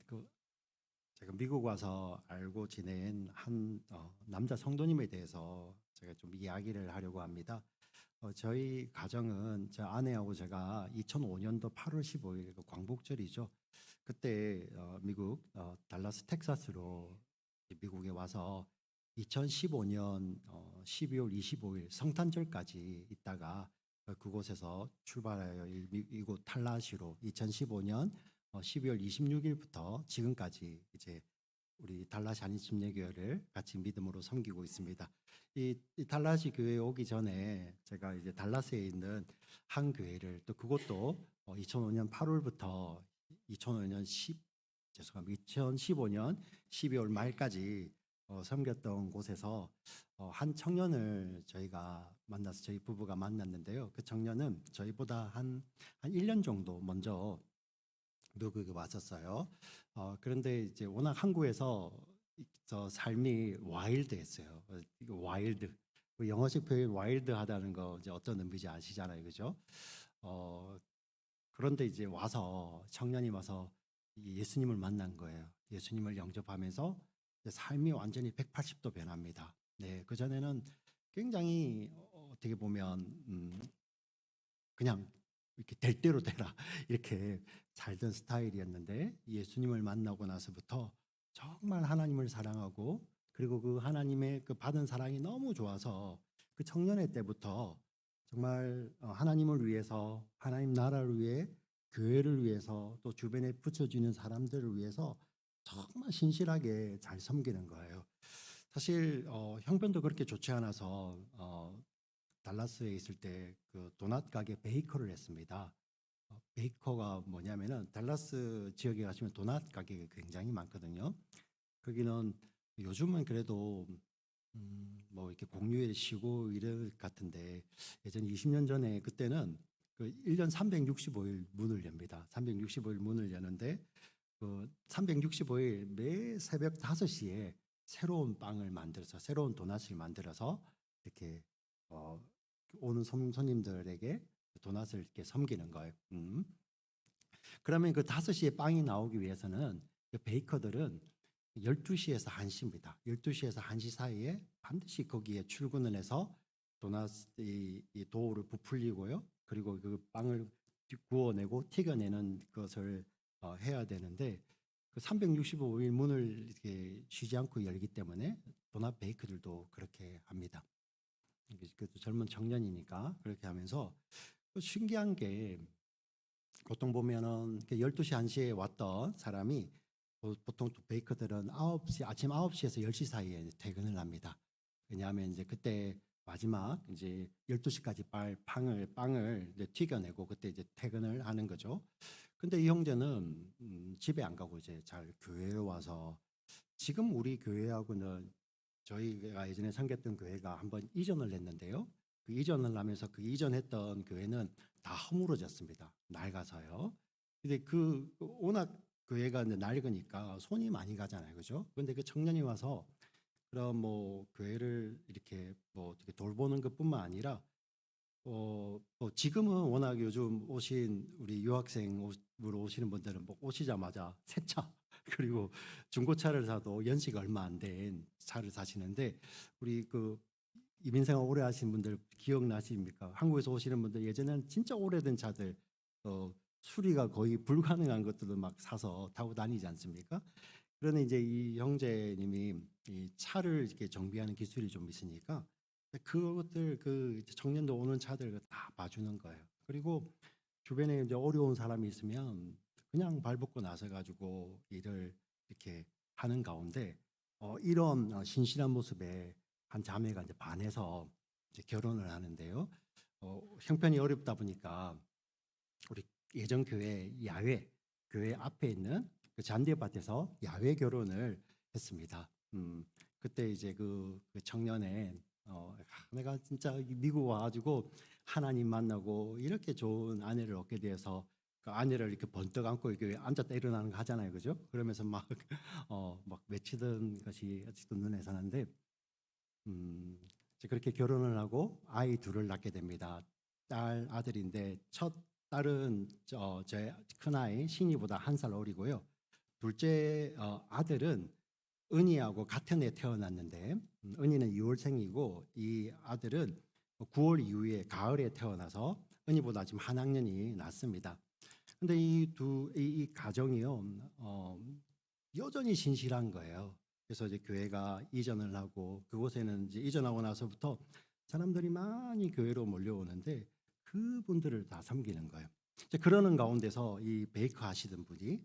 그 제가 미국 와서 알고 지낸 한 남자 성도님에 대해서 제가 좀 이야기를 하려고 합니다. 저희 가정은 저 아내하고 제가 2005년도 8월 15일 그 광복절이죠. 그때 미국 달라스 텍사스로 미국에 와서 2015년 12월 25일 성탄절까지 있다가 그곳에서 출발하여 이곳 탈라시로 2015년 12월 26일부터 지금까지 이제 우리 달라시 한인침례교회를 같이 믿음으로 섬기고 있습니다. 이 달라시 교회에 오기 전에 제가 이제 달라스에 있는 한 교회를 또 그것도 2005년 8월부터 2005년 2015년 12월 말까지 섬겼던 곳에서 한 청년을 저희가 만나서 저희 부부가 만났는데요. 그 청년은 저희보다 한 1년 정도 먼저 미국에 왔었어요. 그런데 이제 워낙 한국에서 저 삶이 와일드했어요. 이거 와일드. 그 영어식 표현 와일드하다는 거 이제 어떤 의미인지 아시잖아요, 그죠? 어, 그런데 이제 와서 청년이 와서 이 예수님을 만난 거예요. 예수님을 영접하면서 이제 삶이 완전히 180도 변합니다. 네, 그 전에는 굉장히 어떻게 보면 그냥 이렇게 될 대로 되라 이렇게 살던 스타일이었는데 예수님을 만나고 나서부터 정말 하나님을 사랑하고 그리고 그 하나님의 그 받은 사랑이 너무 좋아서 그 청년의 때부터 정말 하나님을 위해서 하나님 나라를 위해 교회를 위해서 또 주변에 붙여주는 사람들을 위해서 정말 신실하게 잘 섬기는 거예요. 사실 형편도 그렇게 좋지 않아서 달라스에 있을 때 그 도넛 가게 베이커를 했습니다. 베이커가 뭐냐면은 달라스 지역에 가시면 도넛 가게가 굉장히 많거든요. 거기는 요즘은 그래도 뭐 이렇게 공휴일 쉬고 이럴 같은데 예전 20년 전에 그때는 그 1년 365일 문을 엽니다. 365일 문을 여는데 그 365일 매 새벽 5시에 새로운 빵을 만들어서 새로운 도넛을 만들어서 이렇게 어, 오는 손님들에게 도넛을 이렇게 섬기는 거예요. 그러면 그 5시에 빵이 나오기 위해서는 그 베이커들은 12시에서 1시입니다. 12시에서 1시 사이에 반드시 거기에 출근을 해서 도넛 이 도우를 부풀리고요. 그리고 그 빵을 구워내고 튀겨내는 것을 해야 되는데 그 365일 문을 이렇게 쉬지 않고 열기 때문에 도넛 베이커들도 그렇게 합니다. 그 젊은 청년이니까 그렇게 하면서 신기한 게 보통 보면은 12시, 1시에 왔던 사람이 보통 또 베이커들은 아침 9시에서 10시 사이에 퇴근을 합니다. 왜냐하면 이제 그때 마지막 이제 12시까지 빵을 이제 튀겨내고 그때 이제 퇴근을 하는 거죠. 근데 이 형제는 집에 안 가고 이제 잘 교회에 와서 지금 우리 교회하고는 저희가 예전에 섬겼던 교회가 한번 이전을 했는데요. 그 이전을 하면서 그 이전했던 교회는 다 허물어졌습니다. 낡아서요. 근데 그 워낙 교회가 이제 낡으니까 손이 많이 가잖아요. 그죠? 근데 그 청년이 와서 그럼 뭐 교회를 이렇게 뭐 어떻게 돌보는 것뿐만 아니라 뭐 지금은 워낙 요즘 오신 우리 유학생으로 오시는 분들은 뭐 오시자마자 새 차, 그리고 중고차를 사도 연식 얼마 안 된 차를 사시는데 우리 그 이민생활 오래 하신 분들 기억나십니까? 한국에서 오시는 분들 예전에는 진짜 오래된 차들 수리가 거의 불가능한 것들도 막 사서 타고 다니지 않습니까? 그러니 이제 이 형제님이 이 차를 이렇게 정비하는 기술이 좀 있으니까 그것들 그 이제 청년도 오는 차들 다 봐주는 거예요. 그리고 주변에 이제 어려운 사람이 있으면 그냥 발벗고 나서 가지고 일을 이렇게 하는 가운데 이런 신실한 모습에 한 자매가 이제 반해서 이제 결혼을 하는데요. 형편이 어렵다 보니까 우리 예전 교회 야외 교회 앞에 있는 그 잔디밭에서 야외 결혼을 했습니다. 그때 이제 그 청년의 내가 진짜 미국 와가지고 하나님 만나고 이렇게 좋은 아내를 얻게 되어서 그 아내를 이렇게 번뜩 안고 이렇게 앉았다 일어나는 거 하잖아요, 그죠? 그러면서 막 외치던 것이 아직도 눈에 사는데, 이제 그렇게 결혼을 하고 아이 둘을 낳게 됩니다. 아들인데 첫 딸은 제 큰아이 신이보다 1살 어리고요. 둘째 아들은 은희하고 같은 해 태어났는데 은희는 2월생이고 이 아들은 9월 이후에 가을에 태어나서 은희보다 지금 한 학년이 낮습니다. 근데 이 가정이요, 여전히 신실한 거예요. 그래서 이제 교회가 이전을 하고 그곳에는 이제 이전하고 나서부터 사람들이 많이 교회로 몰려오는데 그분들을 다 섬기는 거예요. 이제 그러는 가운데서 이 베이커 하시던 분이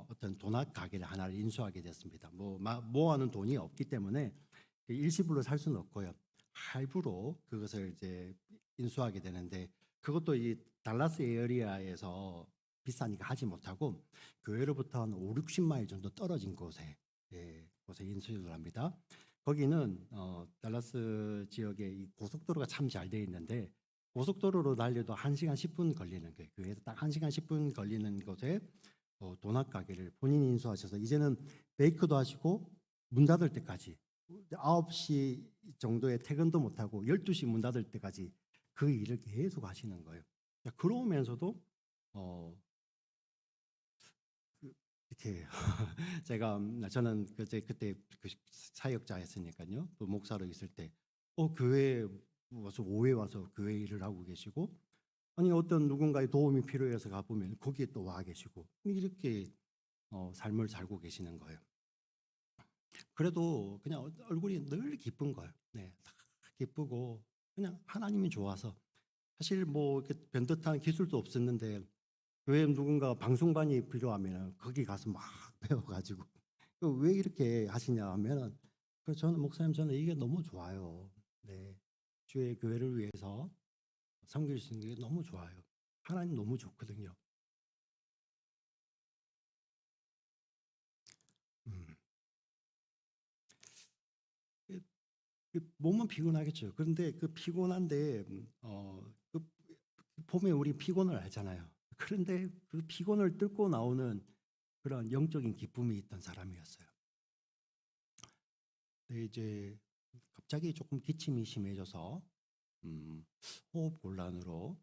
어떤 도넛 가게를 하나를 인수하게 됐습니다. 모아놓은 돈이 없기 때문에 일시불로 살 수는 없고요. 할부로 그것을 이제 인수하게 되는데 그것도 이 달라스 에어리아에서 비싸니까 하지 못하고 교회로부터 한 5, 60마일 정도 떨어진 곳에 곳에 인수를 합니다. 거기는 달라스 지역에 이 고속도로가 참 잘 돼 있는데 고속도로로 달려도 1시간 10분 걸리는 거예요. 교회에서 딱 1시간 10분 걸리는 곳에 도넛 가게를 본인이 인수하셔서 이제는 베이크도 하시고 문 닫을 때까지 9시 정도에 퇴근도 못하고 12시 문 닫을 때까지 그 일을 계속 하시는 거예요. 그러면서도 어, 이렇게 저는 그때 그 사역자였으니까요. 또 목사로 있을 때 교회에 와서 오후에 와서 교회 일을 하고 계시고 아니 어떤 누군가의 도움이 필요해서 가보면 거기에 또 와 계시고 이렇게 삶을 살고 계시는 거예요. 그래도 그냥 얼굴이 늘 기쁜 거예요. 네, 다 기쁘고 그냥 하나님이 좋아서 사실 뭐 이렇게 변듯한 기술도 없었는데 교회 누군가 방송반이 필요하면 거기 가서 막 배워가지고 왜 이렇게 하시냐 하면 저는 목사님 저는 이게 너무 좋아요. 네, 주의 교회를 위해서 섬길 수 있는 게 너무 좋아요. 하나님 너무 좋거든요. 음. 그 몸은 피곤하겠죠. 그런데 그 피곤한데 보면 우리 피곤을 알잖아요. 그런데 그 피곤을 뚫고 나오는 그런 영적인 기쁨이 있던 사람이었어요. 근데 이제 갑자기 조금 기침이 심해져서 음, 호흡 곤란으로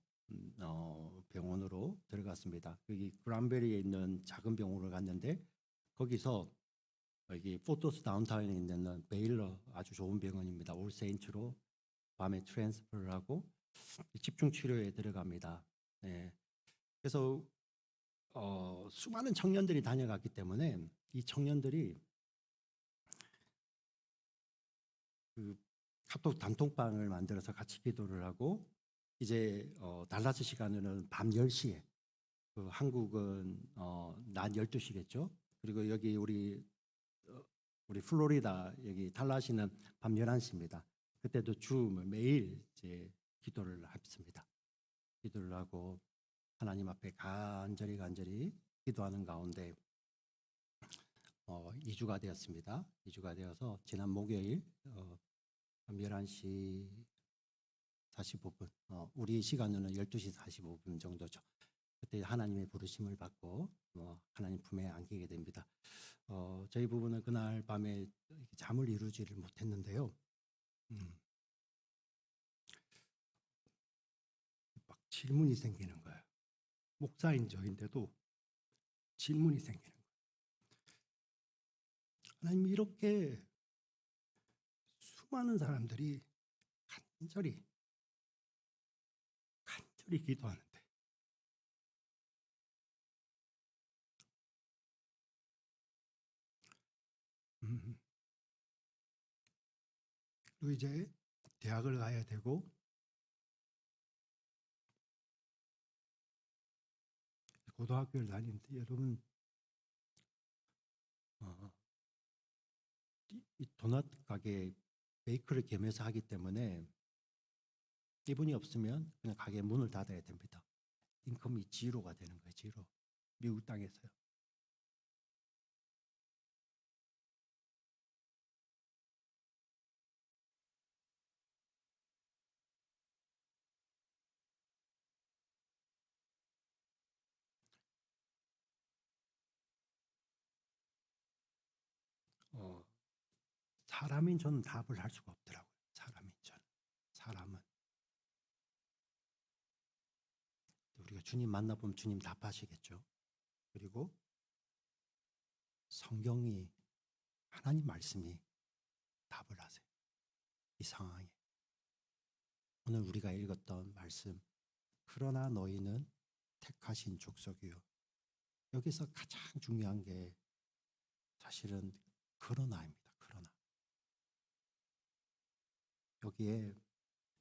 병원으로 들어갔습니다. 여기 그란베리에 있는 작은 병원을 갔는데 거기서 여기 포토스 다운타운에 있는 베일러 아주 좋은 병원입니다. 올 세인트로 밤에 트랜스퍼를 하고 집중 치료에 들어갑니다. 네. 그래서 수많은 청년들이 다녀갔기 때문에 이 청년들이 그 카톡 단톡방을 만들어서 같이 기도를 하고 이제 달라스 시간으로는 밤 10시에 그 한국은 낮 12시겠죠. 그리고 여기 우리 플로리다 여기 달라시는 밤 11시입니다. 그때도 매일 이제 기도를 합니다. 기도를 하고 하나님 앞에 간절히 기도하는 가운데 2주가 되었습니다. 2주가 되어서 지난 목요일 밤 11시 45분 우리 시간으로는 12시 45분 정도죠. 그때 하나님의 부르심을 받고 하나님 품에 안기게 됩니다. 저희 부부는 그날 밤에 잠을 이루지를 못했는데요. 막 질문이 생기는 거예요. 목사인 저인데도 질문이 생기는 거예요. 하나님 이렇게 수많은 사람들이 간절히 기도하는데 음, 그리고 이제 대학을 가야 되고 고등학교를 다니는데 여러분 어, 이 도넛 가게 베이커를 겸해서 하기 때문에 이분이 없으면 그냥 가게 문을 닫아야 됩니다. 인컴이 지로가 되는 거예요. 지로. 미국 땅에서요. 어, 사람인 저는 답을 할 수가 없더라고요. 사람인 저는. 사람은 우리가 주님 만나보면 주님 답하시겠죠. 그리고 성경이 하나님 말씀이 답을 하세요. 이 상황에. 오늘 우리가 읽었던 말씀, 그러나 너희는 택하신 족속이요. 여기서 가장 중요한 게 사실은 그러나입니다. 그러나. 여기에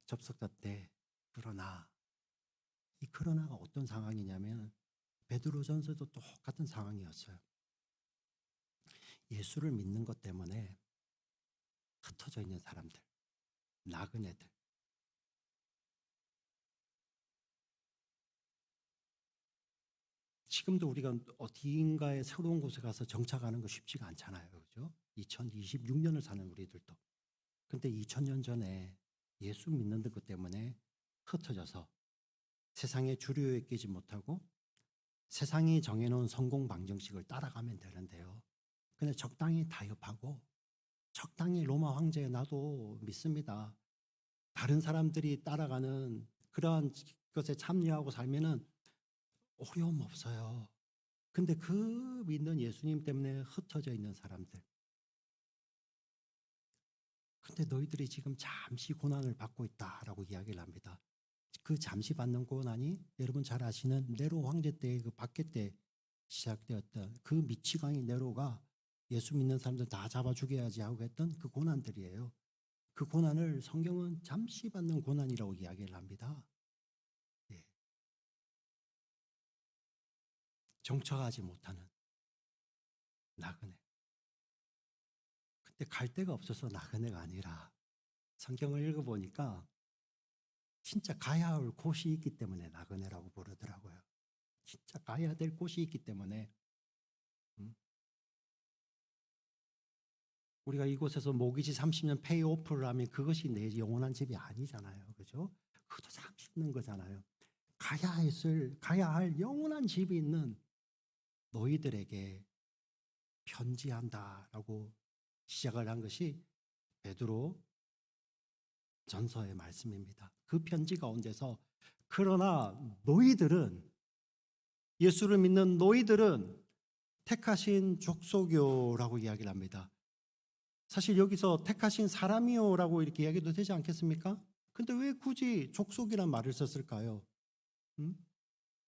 접속사 때 그러나, 이 그러나가 어떤 상황이냐면 베드로전서도 똑같은 상황이었어요. 예수를 믿는 것 때문에 흩어져 있는 사람들, 나그네들. 지금도 우리가 어디인가에 새로운 곳에 가서 정착하는 거 쉽지가 않잖아요. 그죠? 2026년을 사는 우리들도. 근데 2000년 전에 예수 믿는 것 때문에 흩어져서 세상의 주류에 끼지 못하고 세상이 정해놓은 성공 방정식을 따라가면 되는데요. 근데 적당히 타협하고 적당히 로마 황제에 나도 믿습니다. 다른 사람들이 따라가는 그러한 것에 참여하고 살면은 어려움 없어요. 근데 그 믿는 예수님 때문에 흩어져 있는 사람들. 근데 너희들이 지금 잠시 고난을 받고 있다라고 이야기를 합니다. 그 잠시 받는 고난이 여러분 잘 아시는 네로 황제 때 그 박해 때 시작되었던 그 미치광이 네로가 예수 믿는 사람들 다 잡아 죽여야지 하고 했던 그 고난들이에요. 그 고난을 성경은 잠시 받는 고난이라고 이야기를 합니다. 예. 정착하지 못하는 나그네. 근데 갈 데가 없어서 나그네가 아니라 성경을 읽어보니까 진짜 가야 할 곳이 있기 때문에 나그네라고 부르더라고요. 진짜 가야 될 곳이 있기 때문에 우리가 이곳에서 모기지 30년 페이오프를 하면 그것이 내 영원한 집이 아니잖아요. 그죠? 그것도 잠시 있는 거잖아요. 가야 할 영원한 집이 있는 너희들에게 편지한다라고 시작을 한 것이 베드로 전서의 말씀입니다. 그 편지 가운데서 그러나 너희들은 예수를 믿는 너희들은 택하신 족속이요라고 이야기를 합니다. 사실 여기서 택하신 사람이요라고 이렇게 이야기도 되지 않겠습니까? 근데 왜 굳이 족속이란 말을 썼을까요?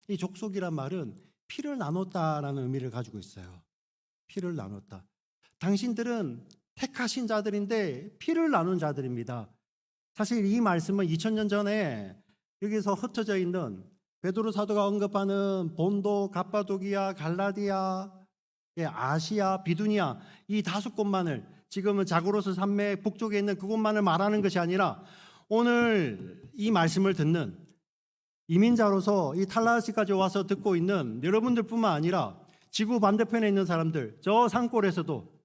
이 족속이란 말은 피를 나눴다라는 의미를 가지고 있어요. 피를 나눴다. 당신들은 택하신 자들인데 피를 나눈 자들입니다. 사실 이 말씀은 2000년 전에 여기서 흩어져 있는 베드로 사도가 언급하는 본도, 갑바도기아, 갈라디아, 아시아, 비두니아 이 5곳만을 지금은 자고로스 산맥 북쪽에 있는 그곳만을 말하는 것이 아니라 오늘 이 말씀을 듣는 이민자로서 이 탈라시까지 와서 듣고 있는 여러분들뿐만 아니라 지구 반대편에 있는 사람들, 저 산골에서도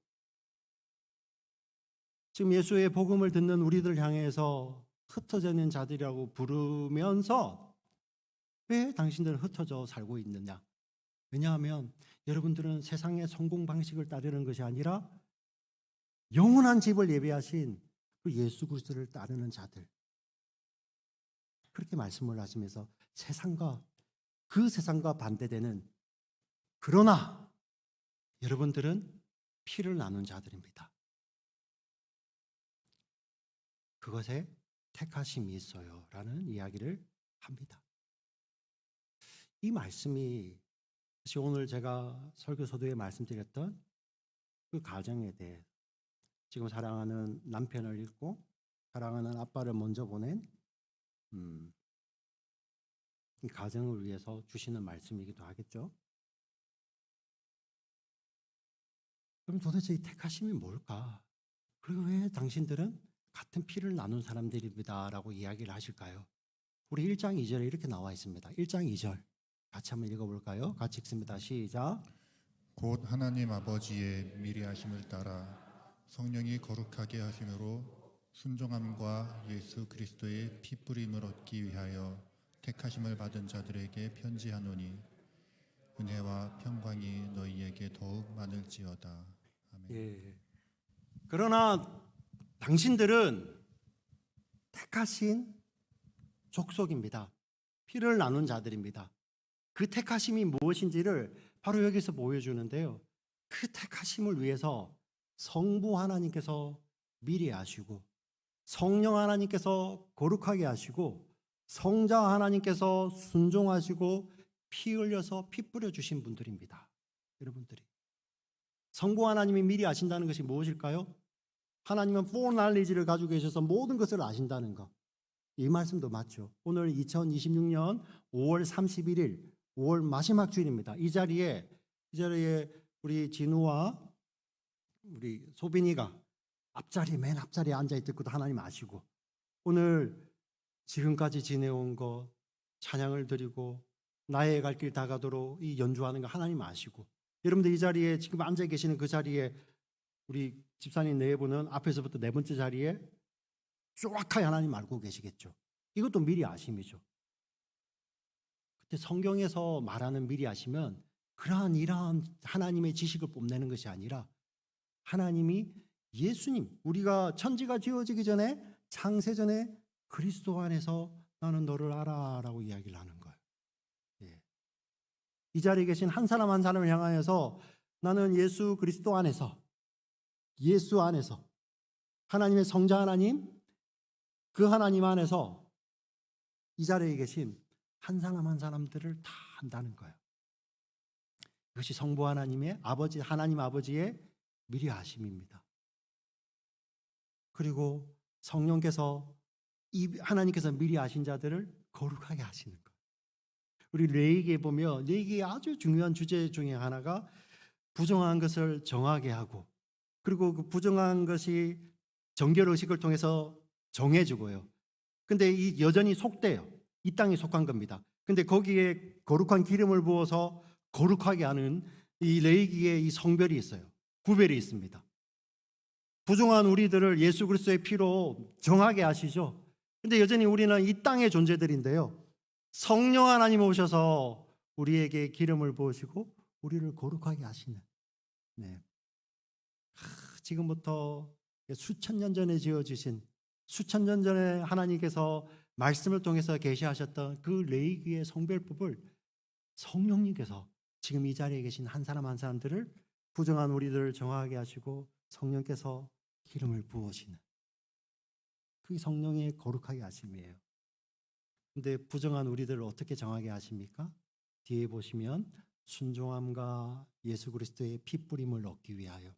지금 예수의 복음을 듣는 우리들 향해서 흩어져 있는 자들이라고 부르면서 왜 당신들은 흩어져 살고 있느냐? 왜냐하면 여러분들은 세상의 성공 방식을 따르는 것이 아니라 영원한 집을 예비하신 그 예수 그리스도를 따르는 자들. 그렇게 말씀을 하시면서 그 세상과 반대되는 그러나 여러분들은 피를 나눈 자들입니다. 그것에 택하심이 있어요 라는 이야기를 합니다. 이 말씀이 사실 오늘 제가 설교 서두에 말씀드렸던 그 가정에 대해 지금 사랑하는 남편을 잃고 사랑하는 아빠를 먼저 보낸 이 가정을 위해서 주시는 말씀이기도 하겠죠. 그럼 도대체 이 택하심이 뭘까? 그리고 왜 당신들은 같은 피를 나눈 사람들입니다 라고 이야기를 하실까요? 우리 1장 2절에 이렇게 나와 있습니다. 1장 2절 같이 한번 읽어볼까요? 같이 읽습니다. 시작. 곧 하나님 아버지의 미리 하심을 따라 성령이 거룩하게 하심으로 순종함과 예수 그리스도의 피 뿌림을 얻기 위하여 택하심을 받은 자들에게 편지하노니 은혜와 평강이 너희에게 더욱 많을지어다. 아멘. 예. 그러나 당신들은 택하신 족속입니다. 피를 나눈 자들입니다. 그 택하심이 무엇인지를 바로 여기서 보여주는데요. 그 택하심을 위해서 성부 하나님께서 미리 아시고 성령 하나님께서 거룩하게 하시고 성자 하나님께서 순종하시고 피 흘려서 피 뿌려 주신 분들입니다. 여러분들이 성부 하나님이 미리 아신다는 것이 무엇일까요? 하나님은 foreknowledge를 가지고 계셔서 모든 것을 아신다는 것. 이 말씀도 맞죠. 오늘 2026년 5월 31일 5월 마지막 주일입니다. 이 자리에 우리 진우와 우리 소빈이가 맨 앞자리에 앉아있을 것도 하나님 아시고 오늘 지금까지 지내온 것 찬양을 드리고 나의 갈 길 다가도록 이 연주하는 거 하나님 아시고 여러분들 이 자리에 지금 앉아 계시는 그 자리에 우리 집사님 네 분은 앞에서부터 네 번째 자리에 정확하게 하나님 알고 계시겠죠. 이것도 미리 아심이죠. 그때 성경에서 말하는 미리 아시면 이러한 하나님의 지식을 뽐내는 것이 아니라 하나님이 예수님, 우리가 천지가 지어지기 전에 창세전에 그리스도 안에서 나는 너를 알아라고 이야기를 하는 거예요. 예. 이 자리에 계신 한 사람 한 사람을 향하여서 나는 예수 그리스도 안에서 하나님의 성자 하나님 그 하나님 안에서 이 자리에 계신 한 사람 한 사람들을 다 한다는 거예요. 이것이 성부 하나님의 하나님 아버지의 미리 아심입니다. 그리고 성령께서 하나님께서 미리 아신 자들을 거룩하게 하시는 거예요. 우리 레위기에 보면 레위기의 아주 중요한 주제 중에 하나가 부정한 것을 정하게 하고 그리고 그 부정한 것이 정결 의식을 통해서 정해지고요. 근데 이 여전히 속돼요. 이 땅에 속한 겁니다. 근데 거기에 거룩한 기름을 부어서 거룩하게 하는 이 레위기의 이 성별이 있어요. 구별이 있습니다. 부정한 우리들을 예수 그리스도의 피로 정하게 하시죠. 근데 여전히 우리는 이 땅의 존재들인데요. 성령 하나님 오셔서 우리에게 기름을 부으시고 우리를 거룩하게 하시는. 네. 지금부터 수천 년 전에 지어주신 수천 년 전에 하나님께서 말씀을 통해서 계시하셨던 그 레위기의 성별법을 성령님께서 지금 이 자리에 계신 한 사람 한 사람들을 부정한 우리들을 정하게 하시고 성령께서 기름을 부으시는 그게 성령의 거룩하게 하심이에요. 근데 부정한 우리들을 어떻게 정하게 하십니까? 뒤에 보시면 순종함과 예수 그리스도의 핏부림을 얻기 위하여.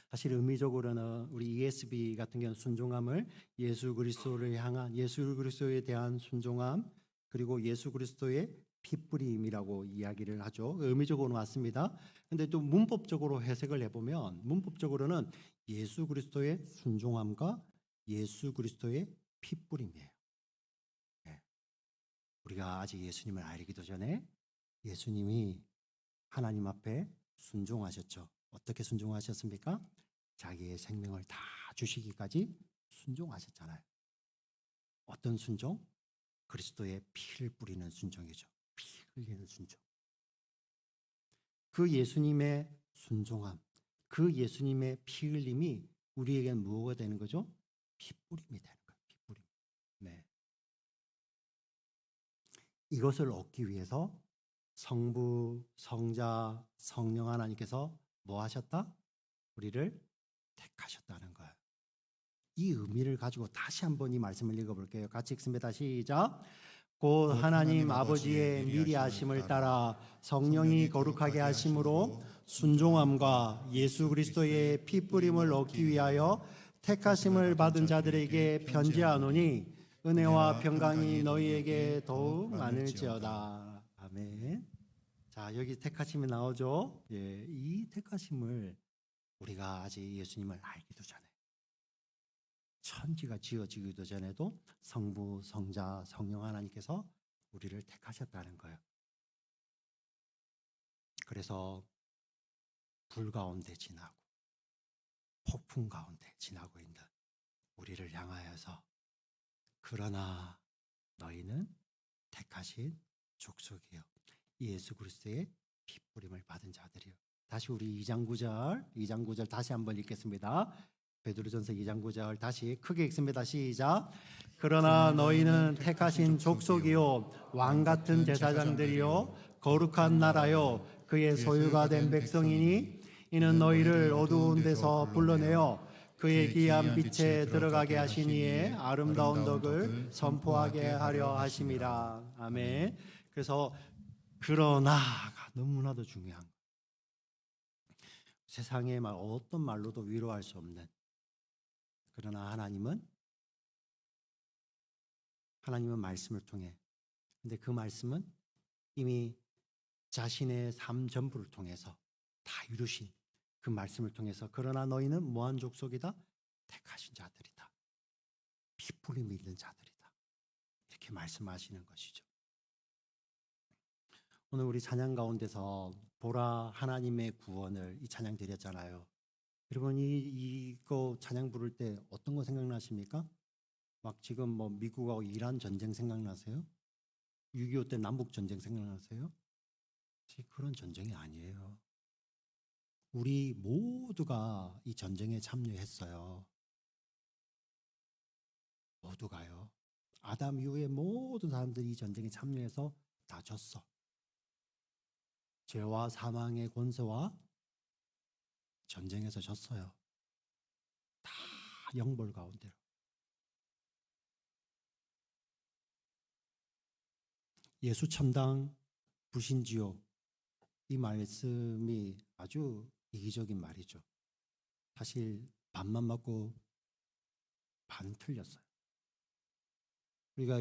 사실 의미적으로는 우리 ESV 같은 경우는 순종함을 예수 그리스도를 향한 예수 그리스도에 대한 순종함 그리고 예수 그리스도의 핏부림이라고 이야기를 하죠. 의미적으로 맞습니다. 근데 또 문법적으로 해석을 해보면 문법적으로는 예수 그리스도의 순종함과 예수 그리스도의 핏부림이에요. 네. 우리가 아직 예수님을 알기도 전에 예수님이 하나님 앞에 순종하셨죠. 어떻게 순종하셨습니까? 자기의 생명을 다 주시기까지 순종하셨잖아요. 어떤 순종? 그리스도의 피를 뿌리는 순종이죠. 피 흘리는 순종. 그 예수님의 순종함, 그 예수님의 피 흘림이 우리에겐 무엇가 되는 거죠? 핏부림이 되는 거예요. 핏부림. 네. 이것을 얻기 위해서 성부, 성자, 성령 하나님께서 뭐 하셨다? 우리를 택하셨다는 거예요. 이 의미를 가지고 다시 한번 이 말씀을 읽어볼게요. 같이 읽습니다. 시작. 곧 하나님 아버지의 미리 하심을 따라 성령이 거룩하게 하심으로 순종함과 예수 그리스도의 핏부림을 얻기 위하여 택하심을 받은 자들에게 편지하노니 은혜와 평강이 너희에게 더욱 많을지어다. 아멘. 자, 여기 택하심이 나오죠. 예, 이 택하심을 우리가 아직 예수님을 알기도 전에 천지가 지어지기도 전에도 성부, 성자, 성령 하나님께서 우리를 택하셨다는 거예요. 그래서 불 가운데 지나고 폭풍 가운데 지나고 있는 우리를 향하여서 그러나 너희는 택하신 족속이요 예수 그리스도의 핏부림을 받은 자들이요. 다시 우리 2장 9절 다시 한번 읽겠습니다. 베드로전서 2장 9절 다시 크게 읽습니다. 시작. 그러나 너희는 택하신 족속이요 왕 같은 제사장들이요 거룩한 나라요 그의 소유가 된 백성이니 이는 너희를 어두운 데서 불러내어 그의 귀한 빛에 들어가게 하시니에 아름다운 덕을 선포하게 하려 하심이라. 아멘. 그래서 그러나가 너무나도 중요한 거예요. 세상의 말 어떤 말로도 위로할 수 없는, 그러나 하나님은 말씀을 통해, 근데 그 말씀은 이미 자신의 삶 전부를 통해서 다 이루신 그 말씀을 통해서, 그러나 너희는 무한 족속이다, 택하신 자들이다, 피 뿌림 있는 자들이다, 이렇게 말씀하시는 것이죠. 오늘 우리 찬양 가운데서 보라 하나님의 구원을, 이 찬양 드렸잖아요. 여러분 이거 찬양 부를 때 어떤 거 생각나십니까? 막 지금 뭐 미국하고 이란 전쟁 생각나세요? 6.25 때 남북 전쟁 생각나세요? 그런 전쟁이 아니에요. 우리 모두가 이 전쟁에 참여했어요. 모두가요. 아담 이후에 모든 사람들이 이 전쟁에 참여해서 다 졌어. 죄와 사망의 권세와 전쟁에서 졌어요. 다 영벌 가운데로. 예수 천당 부신지옥, 이 말씀이 아주 이기적인 말이죠. 사실 반만 맞고 반 틀렸어요. 우리가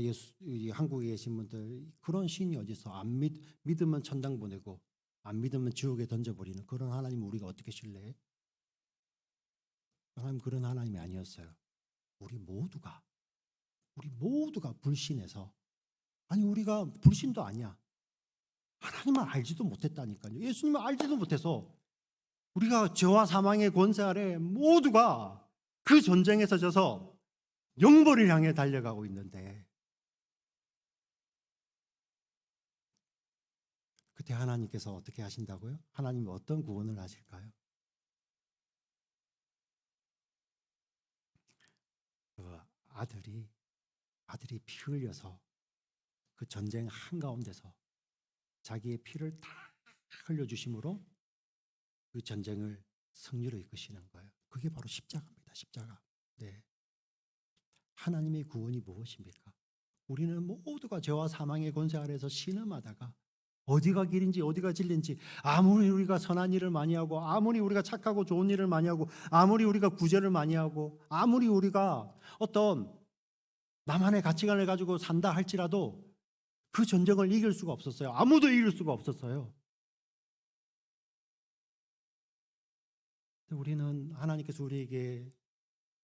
한국에 계신 분들 그런 신이 어디서, 안 믿으면 천당 보내고 안 믿으면 지옥에 던져버리는 그런 하나님 우리가 어떻게 신뢰해? 하나님 그런 하나님이 아니었어요. 우리 모두가 불신해서, 아니 우리가 불신도 아니야, 하나님을 알지도 못했다니까요. 예수님을 알지도 못해서 우리가 죄와 사망의 권세 아래 모두가 그 전쟁에서 져서 영벌을 향해 달려가고 있는데, 그때 하나님께서 어떻게 하신다고요? 하나님이 어떤 구원을 하실까요? 그 아들이 피 흘려서 그 전쟁 한가운데서 자기의 피를 다 흘려주심으로 그 전쟁을 승리로 이끄시는 거예요. 그게 바로 십자가입니다. 십자가. 네. 하나님의 구원이 무엇입니까? 우리는 모두가 죄와 사망의 권세 아래에서 신음하다가 어디가 길인지 어디가 진리인지, 아무리 우리가 선한 일을 많이 하고, 아무리 우리가 착하고 좋은 일을 많이 하고, 아무리 우리가 구제를 많이 하고, 아무리 우리가 어떤 나만의 가치관을 가지고 산다 할지라도 그 전쟁을 이길 수가 없었어요. 아무도 이길 수가 없었어요. 우리는 하나님께서 우리에게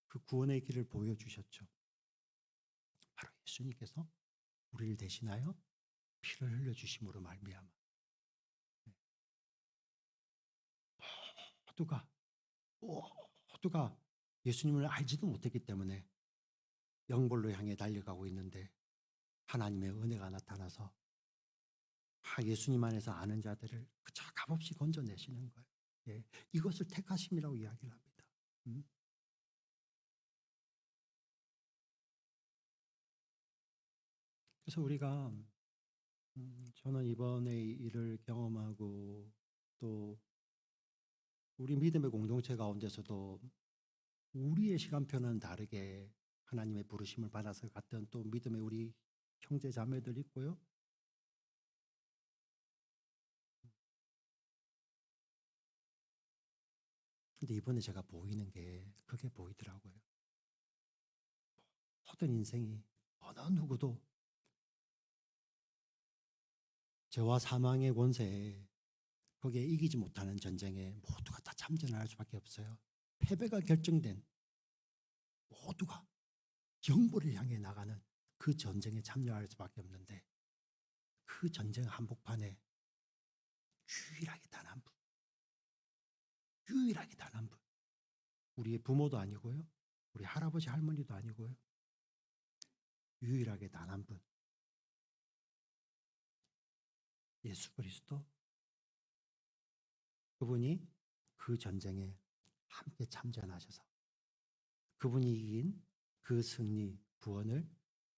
그 구원의 길을 보여주셨죠. 바로 예수님께서 우리를 대신하여 피를 흘려주심으로 말미암아 모두가 예수님을 알지도 못했기 때문에 영벌로 향해 달려가고 있는데, 하나님의 은혜가 나타나서 예수님 안에서 아는 자들을 그저 값없이 건져내시는 거예요. 예, 이것을 택하심이라고 이야기를 합니다. 그래서 우리가 저는 이번에 일을 경험하고, 또 우리 믿음의 공동체 가운데서도 우리의 시간표는 다르게 하나님의 부르심을 받아서 갔던 또 믿음의 우리 형제 자매들 있고요. 근데 이번에 제가 보이는 게 그게 보이더라고요. 모든 인생이 어느 누구도 죄와 사망의 권세에, 거기에 이기지 못하는 전쟁에 모두가 다 참전을 할 수밖에 없어요. 패배가 결정된 모두가 영벌을 향해 나가는 그 전쟁에 참여할 수밖에 없는데, 그 전쟁 한복판에 유일하게 단 한 분, 우리의 부모도 아니고요, 우리 할아버지 할머니도 아니고요, 유일하게 단 한 분, 예수 그리스도, 그분이 그 전쟁에 함께 참전하셔서 그분이 이긴 그 승리, 구원을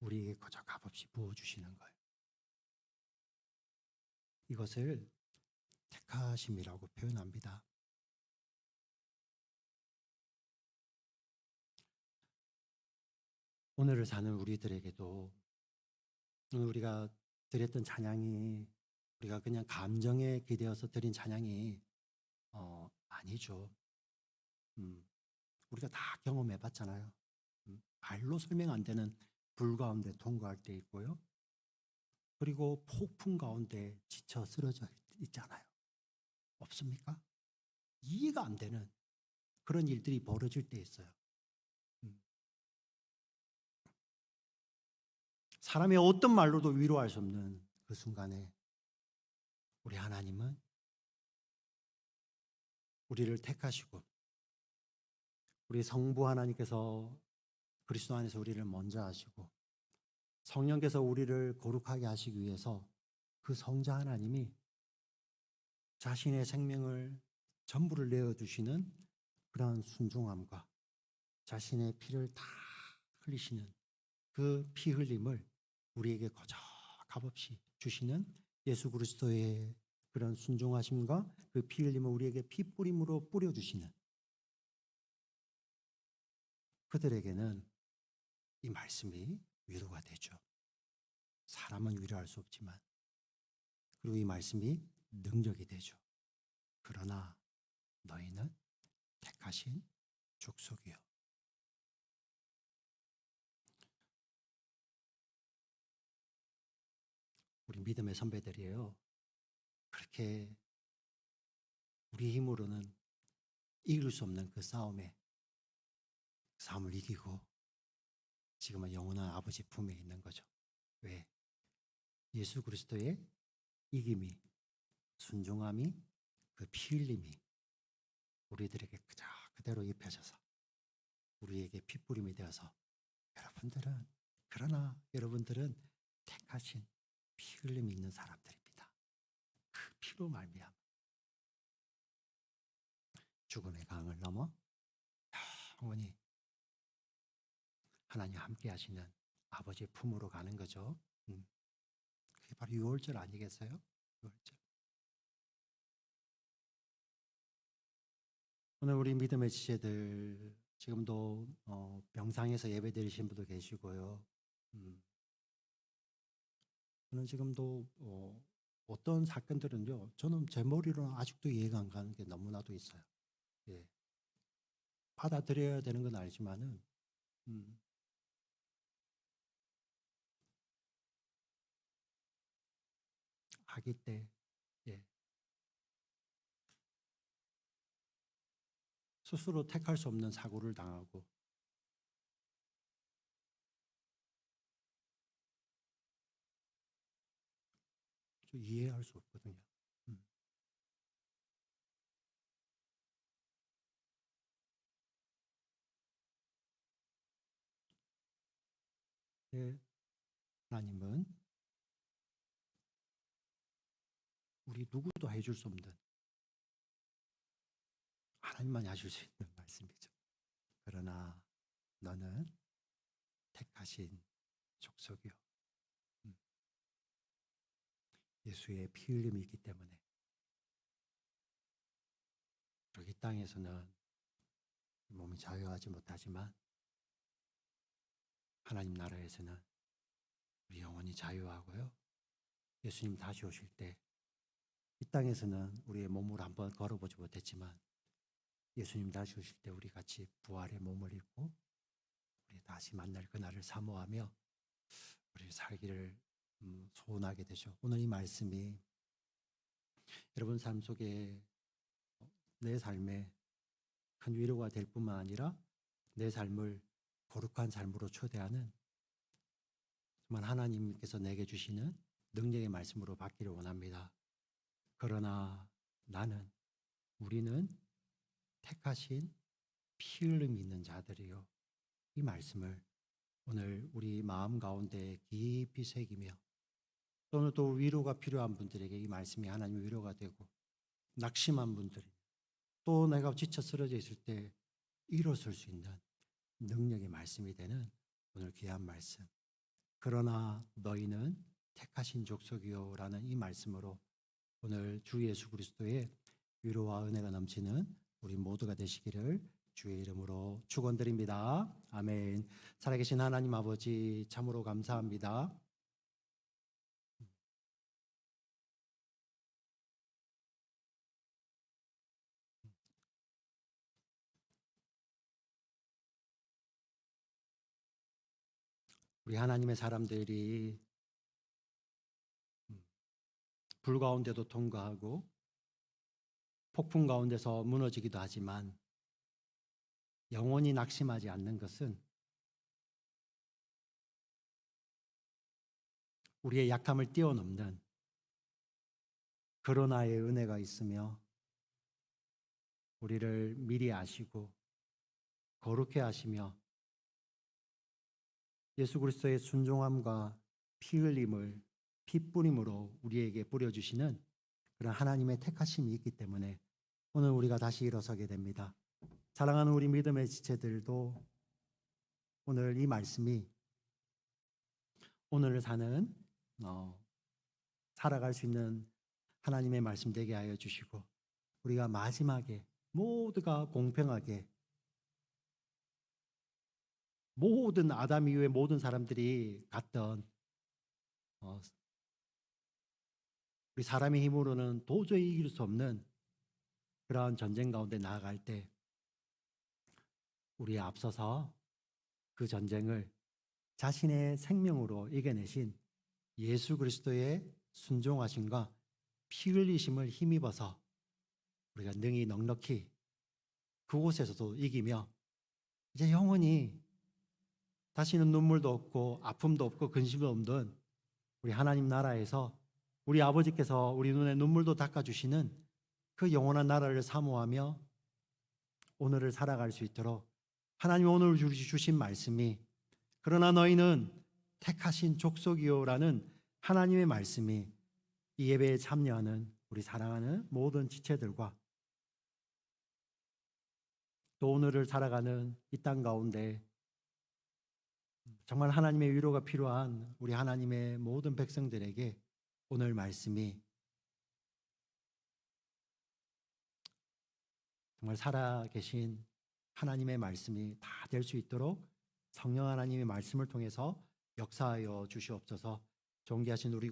우리에게 거저 값없이 부어주시는 거예요. 이것을 택하심이라고 표현합니다. 오늘을 사는 우리들에게도 오늘 우리가 드렸던 찬양이 우리가 그냥 감정에 기대어서 드린 찬양이 아니죠. 우리가 다 경험해 봤잖아요. 말로 설명 안 되는 불 가운데 통과할 때 있고요. 그리고 폭풍 가운데 지쳐 쓰러져 있잖아요. 없습니까? 이해가 안 되는 그런 일들이 벌어질 때 있어요. 사람의 어떤 말로도 위로할 수 없는 그 순간에 우리 하나님은 우리를 택하시고 우리 성부 하나님께서 그리스도 안에서 우리를 먼저 하시고 성령께서 우리를 거룩하게 하시기 위해서 그 성자 하나님이 자신의 생명을 전부를 내어주시는 그러한 순종함과 자신의 피를 다 흘리시는 그 피 흘림을 우리에게 거저 값없이 주시는 예수 그리스도의 그런 순종하심과 그 피 흘림을 우리에게 피 뿌림으로 뿌려주시는 그들에게는 이 말씀이 위로가 되죠. 사람은 위로할 수 없지만 그리고 이 말씀이 능력이 되죠. 그러나 너희는 택하신 족속이요. 우리 믿음의 선배들이에요. 그렇게 우리 힘으로는 이길 수 없는 그 싸움을 이기고 지금은 영원한 아버지 품에 있는 거죠. 왜? 예수 그리스도의 이김이, 순종함이, 그 피 흘림이 우리들에게 그대로 입혀져서 우리에게 핏부림이 되어서 여러분들은 택하신 피 흘림이 있는 사람들입니다. 그 피로 말미암아 죽음의 강을 넘어 영원히 하나님 함께 하시는 아버지의 품으로 가는 거죠. 그게 바로 유월절 아니겠어요? 유월절. 오늘 우리 믿음의 지체들 지금도 병상에서 예배 드리신 분도 계시고요. 저는 지금도 어떤 사건들은요, 저는 제 머리로는 아직도 이해가 안 가는 게 너무나도 있어요. 예. 받아들여야 되는 건 알지만은 아기 때 예. 스스로 택할 수 없는 사고를 당하고 좀 이해할 수 없거든요. 예. 하나님은 우리 누구도 해줄 수 없는 하나님만이 하실 수 있는 말씀이죠. 그러나 너는 택하신 족속이요. 예수의 피 흘림이 있기 때문에 여기 땅에서는 몸이 자유하지 못하지만 하나님 나라에서는 우리 영원히 자유하고요. 예수님 다시 오실 때 이 땅에서는 우리의 몸으로 한번 걸어보지 못했지만 예수님 다시 오실 때 우리 같이 부활의 몸을 입고 우리 다시 만날 그날을 사모하며 우리 살기를 소원하게 되죠. 오늘 이 말씀이 여러분 삶 속에 내 삶에 큰 위로가 될 뿐만 아니라 내 삶을 거룩한 삶으로 초대하는 정말 하나님께서 내게 주시는 능력의 말씀으로 받기를 원합니다. 그러나 우리는 택하신 피 흘림이 있는 자들이요. 이 말씀을 오늘 우리 마음 가운데 깊이 새기며 또는 또 위로가 필요한 분들에게 이 말씀이 하나님의 위로가 되고 낙심한 분들이 또 내가 지쳐 쓰러져 있을 때 일어설 수 있는 능력의 말씀이 되는 오늘 귀한 말씀. 그러나 너희는 택하신 족속이요 라는 이 말씀으로 오늘 주 예수 그리스도의 위로와 은혜가 넘치는 우리 모두가 되시기를 주의 이름으로 축원드립니다. 아멘. 살아계신 하나님 아버지 참으로 감사합니다. 우리 하나님의 사람들이 불 가운데도 통과하고 폭풍 가운데서 무너지기도 하지만 영원히 낙심하지 않는 것은 우리의 약함을 뛰어넘는 그러나의 은혜가 있으며 우리를 미리 아시고 거룩해 하시며 예수 그리스도의 순종함과 피 흘림을 피 뿌림으로 우리에게 뿌려주시는 그런 하나님의 택하심이 있기 때문에 오늘 우리가 다시 일어서게 됩니다. 사랑하는 우리 믿음의 지체들도 오늘 이 말씀이 오늘을 사는 살아갈 수 있는 하나님의 말씀 되게 하여 주시고 우리가 마지막에 모두가 공평하게 모든 아담 이후의 모든 사람들이 갔던 우리 사람의 힘으로는 도저히 이길 수 없는 그러한 전쟁 가운데 나아갈 때 우리에 앞서서 그 전쟁을 자신의 생명으로 이겨내신 예수 그리스도의 순종하심과 피 흘리심을 힘입어서 우리가 능히 넉넉히 그곳에서도 이기며 이제 영원히 다시는 눈물도 없고 아픔도 없고 근심도 없는 우리 하나님 나라에서 우리 아버지께서 우리 눈에 눈물도 닦아주시는 그 영원한 나라를 사모하며 오늘을 살아갈 수 있도록 하나님 오늘 주신 말씀이 그러나 너희는 택하신 족속이요라는 하나님의 말씀이 이 예배에 참여하는 우리 사랑하는 모든 지체들과 또 오늘을 살아가는 이 땅 가운데 정말 하나님의 위로가 필요한 우리 하나님의 모든 백성들에게 오늘 말씀이 정말 살아계신 하나님의 말씀이 다 될 수 있도록 성령 하나님의 말씀을 통해서 역사하여 주시옵소서. 존귀하신 우리